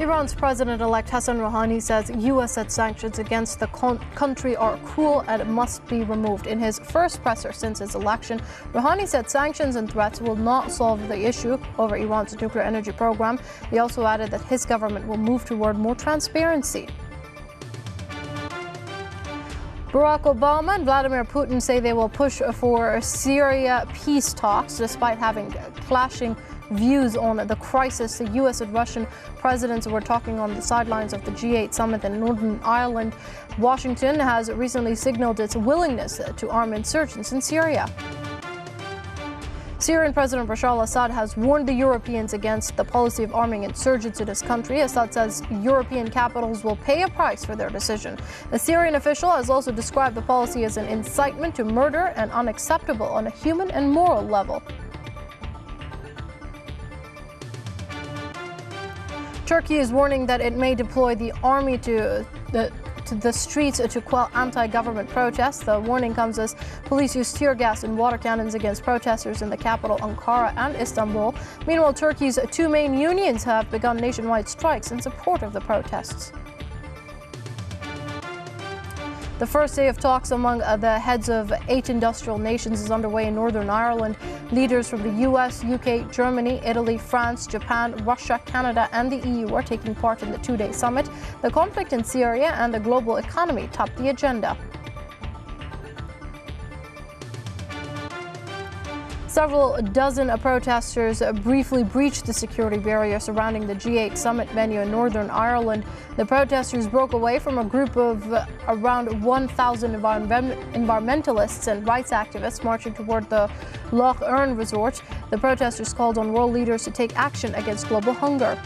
Iran's president-elect Hassan Rouhani says U.S.-led sanctions against the country are cruel and must be removed. In his first presser since his election, Rouhani said sanctions and threats will not solve the issue over Iran's nuclear energy program. He also added that his government will move toward more transparency. Barack Obama and Vladimir Putin say they will push for Syria peace talks despite having clashing views on the crisis. The U.S. and Russian presidents were talking on the sidelines of the G8 summit in Northern Ireland. Washington has recently signaled its willingness to arm insurgents in Syria. Syrian President Bashar al-Assad has warned the Europeans against the policy of arming insurgents in his country. Assad says European capitals will pay a price for their decision. The Syrian official has also described the policy as an incitement to murder and unacceptable on a human and moral level. Turkey is warning that it may deploy the army to the streets to quell anti-government protests. The warning comes as police use tear gas and water cannons against protesters in the capital Ankara and Istanbul. Meanwhile, Turkey's two main unions have begun nationwide strikes in support of the protests. The first day of talks among the heads of 8 industrial nations is underway in Northern Ireland. Leaders from the US, UK, Germany, Italy, France, Japan, Russia, Canada and the EU are taking part in the 2-day summit. The conflict in Syria and the global economy top the agenda. Several dozen protesters briefly breached the security barrier surrounding the G8 summit venue in Northern Ireland. The protesters broke away from a group of around 1,000 environmentalists and rights activists marching toward the Lough Erne resort. The protesters called on world leaders to take action against global hunger.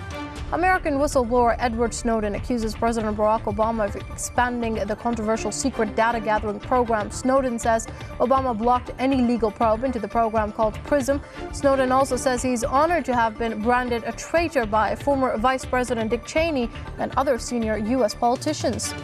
American whistleblower Edward Snowden accuses President Barack Obama of expanding the controversial secret data gathering program. Snowden says Obama blocked any legal probe into the program called PRISM. Snowden also says he's honored to have been branded a traitor by former Vice President Dick Cheney and other senior U.S. politicians.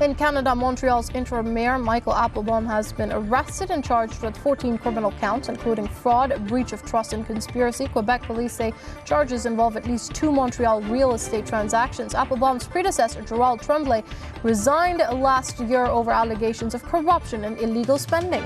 In Canada, Montreal's interim mayor, Michael Applebaum, has been arrested and charged with 14 criminal counts, including fraud, breach of trust, and conspiracy. Quebec police say charges involve at least 2 Montreal real estate transactions. Applebaum's predecessor, Gerald Tremblay, resigned last year over allegations of corruption and illegal spending.